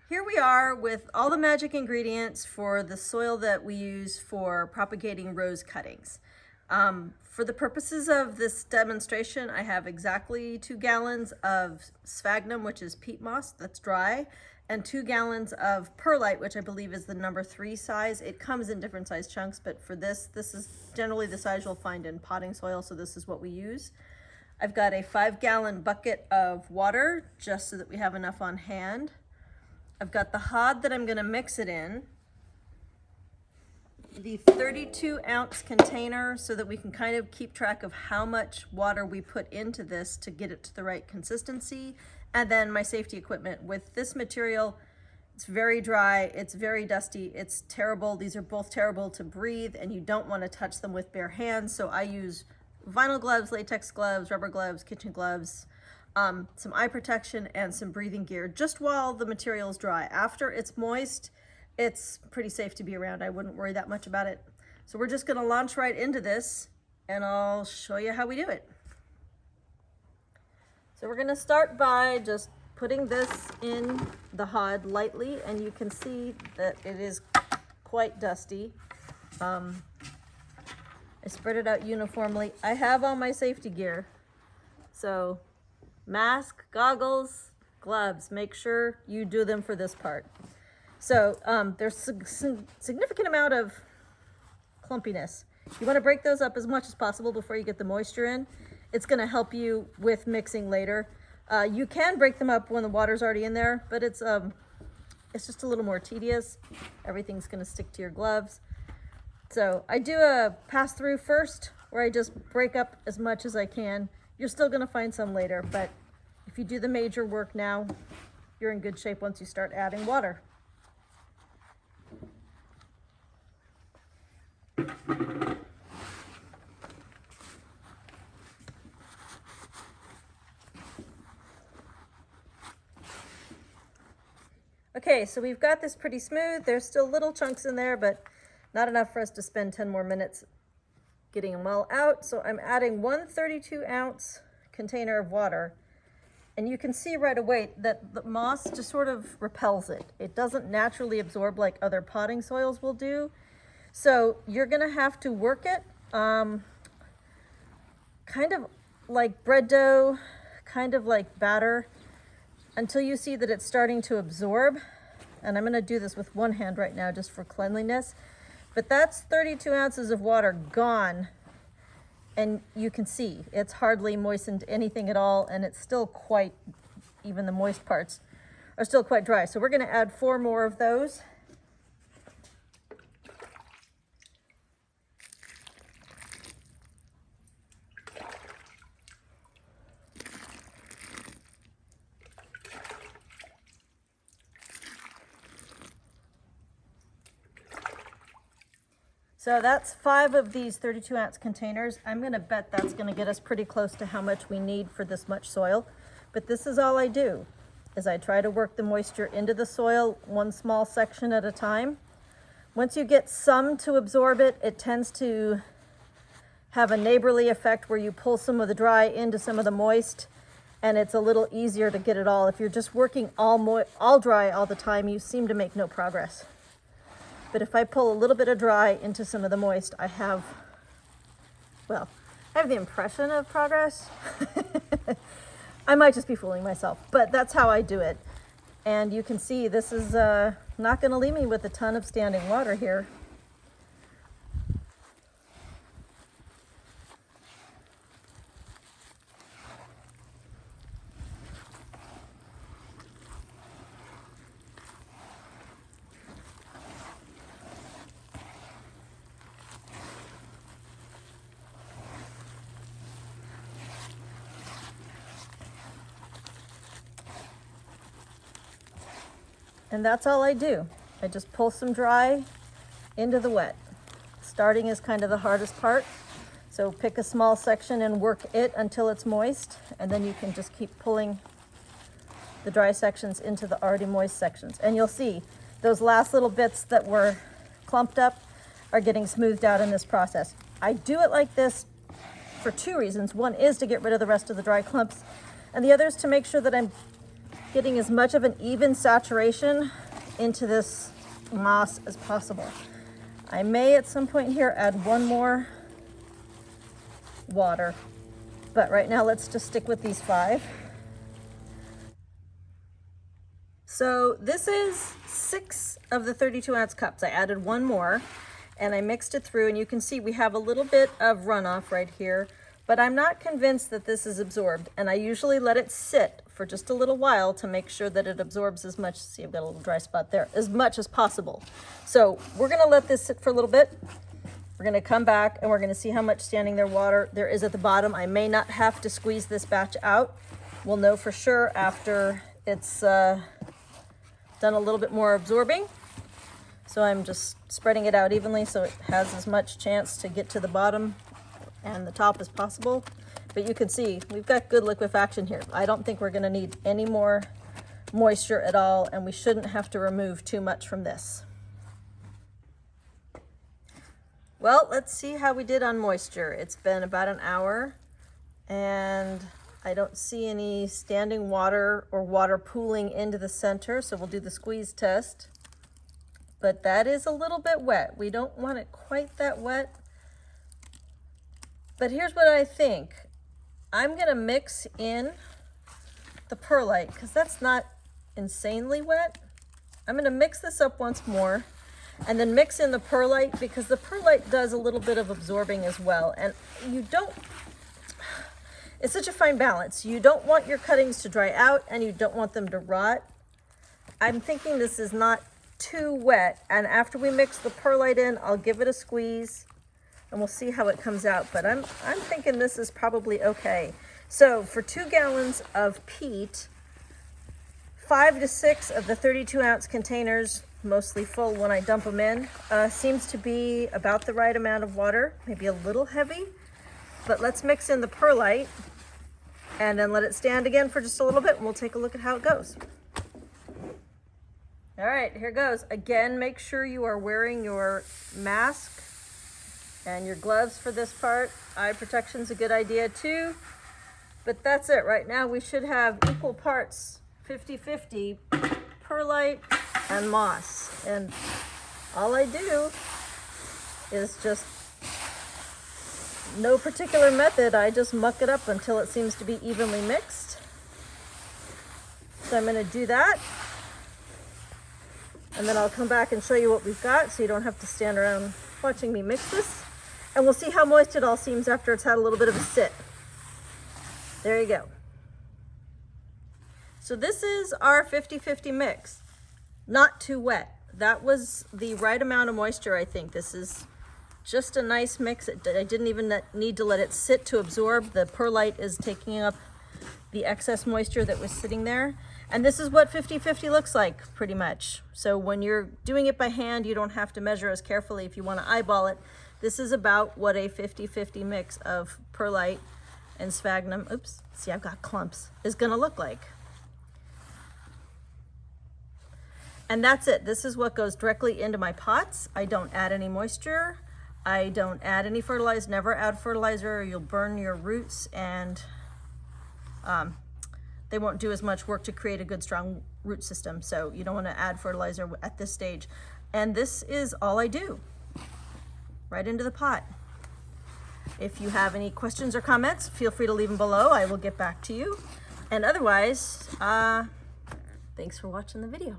Here we are with all the magic ingredients for the soil that we use for propagating rose cuttings. For the purposes of this demonstration, I have exactly 2 gallons of sphagnum, which is peat moss that's dry, and 2 gallons of perlite, which I believe is the number 3 size. It comes in different size chunks, but for this is generally the size you'll find in potting soil, so this is what we use. I've got a 5-gallon bucket of water, just so that we have enough on hand. I've got the hod that I'm going to mix it in, the 32-ounce container so that we can kind of keep track of how much water we put into this to get it to the right consistency, and then my safety equipment. With this material, it's very dry, it's very dusty, it's terrible. These are both terrible to breathe, and you don't want to touch them with bare hands, so I use vinyl gloves, latex gloves, rubber gloves, kitchen gloves, some eye protection, and some breathing gear just while the material is dry. After it's moist, it's pretty safe to be around. I wouldn't worry that much about it. So we're just going to launch right into this, and I'll show you how we do it. So we're going to start by just putting this in the hod lightly, and you can see that it is quite dusty. I spread it out uniformly. I have all my safety gear, so mask, goggles, gloves. Make sure you do them for this part. So there's a significant amount of clumpiness. You want to break those up as much as possible before you get the moisture in. It's going to help you with mixing later. You can break them up when the water's already in there, but it's just a little more tedious. Everything's going to stick to your gloves. So I do a pass through first, where I just break up as much as I can. You're still going to find some later, but if you do the major work now, you're in good shape once you start adding water. Okay, so we've got this pretty smooth. There's still little chunks in there, but not enough for us to spend 10 more minutes getting them well out. So I'm adding 1 32-ounce container of water, and you can see right away that the moss just sort of repels it. It doesn't naturally absorb like other potting soils will do. So you're gonna have to work it kind of like bread dough, kind of like batter, until you see that it's starting to absorb. And I'm gonna do this with one hand right now just for cleanliness. But that's 32 ounces of water gone, and you can see it's hardly moistened anything at all, and it's still quite, even the moist parts are still quite dry. So we're going to add 4 more of those. So that's 5 of these 32-ounce containers. I'm going to bet that's going to get us pretty close to how much we need for this much soil. But this is all I do, is I try to work the moisture into the soil one small section at a time. Once you get some to absorb it, it tends to have a neighborly effect where you pull some of the dry into some of the moist, and it's a little easier to get it all. If you're just working all dry all the time, you seem to make no progress. But if I pull a little bit of dry into some of the moist, I have the impression of progress. I might just be fooling myself, but that's how I do it. And you can see this is not going to leave me with a ton of standing water here. And that's all I do. I just pull some dry into the wet. Starting is kind of the hardest part. So pick a small section and work it until it's moist, and then you can just keep pulling the dry sections into the already moist sections. And you'll see those last little bits that were clumped up are getting smoothed out in this process. I do it like this for 2 reasons. One is to get rid of the rest of the dry clumps, and the other is to make sure that I'm getting as much of an even saturation into this moss as possible. I may at some point here add one more water, but right now let's just stick with these 5. So this is 6 of the 32-ounce cups. I added one more and I mixed it through, and you can see we have a little bit of runoff right here, but I'm not convinced that this is absorbed, and I usually let it sit for just a little while to make sure that it absorbs as much, see I've got a little dry spot there, as much as possible. So we're gonna let this sit for a little bit. We're gonna come back and we're gonna see how much standing there water there is at the bottom. I may not have to squeeze this batch out. We'll know for sure after it's done a little bit more absorbing. So I'm just spreading it out evenly so it has as much chance to get to the bottom and the top as possible. But you can see we've got good liquefaction here. I don't think we're gonna need any more moisture at all, and we shouldn't have to remove too much from this. Well, let's see how we did on moisture. It's been about an hour and I don't see any standing water or water pooling into the center, so we'll do the squeeze test. But that is a little bit wet. We don't want it quite that wet. But here's what I think. I'm gonna mix in the perlite because that's not insanely wet. I'm gonna mix this up once more and then mix in the perlite because the perlite does a little bit of absorbing as well. And you don't, it's such a fine balance. You don't want your cuttings to dry out and you don't want them to rot. I'm thinking this is not too wet, and after we mix the perlite in, I'll give it a squeeze and we'll see how it comes out. But I'm thinking this is probably okay. So for 2 gallons of peat, 5 to 6 of the 32-ounce containers, mostly full when I dump them in, seems to be about the right amount of water, maybe a little heavy. But let's mix in the perlite and then let it stand again for just a little bit and we'll take a look at how it goes. All right, here goes. Again, make sure you are wearing your mask and your gloves for this part. Eye protection's a good idea too. But that's it. Right now we should have equal parts, 50-50, perlite and moss. And all I do is just no particular method. I just muck it up until it seems to be evenly mixed. So I'm gonna do that. And then I'll come back and show you what we've got so you don't have to stand around watching me mix this. And we'll see how moist it all seems after it's had a little bit of a sit. There you go. So this is our 50-50 mix. Not too wet. That was the right amount of moisture, I think. This is just a nice mix. I didn't even need to let it sit to absorb. The perlite is taking up the excess moisture that was sitting there. And this is what 50-50 looks like, pretty much. So when you're doing it by hand, you don't have to measure as carefully if you want to eyeball it. This is about what a 50-50 mix of perlite and sphagnum, oops, see I've got clumps, is gonna look like. And that's it. This is what goes directly into my pots. I don't add any moisture. I don't add any fertilizer, never add fertilizer or you'll burn your roots and they won't do as much work to create a good strong root system. So you don't want to add fertilizer at this stage. And this is all I do, right into the pot. If you have any questions or comments, feel free to leave them below. I will get back to you. And otherwise, thanks for watching the video.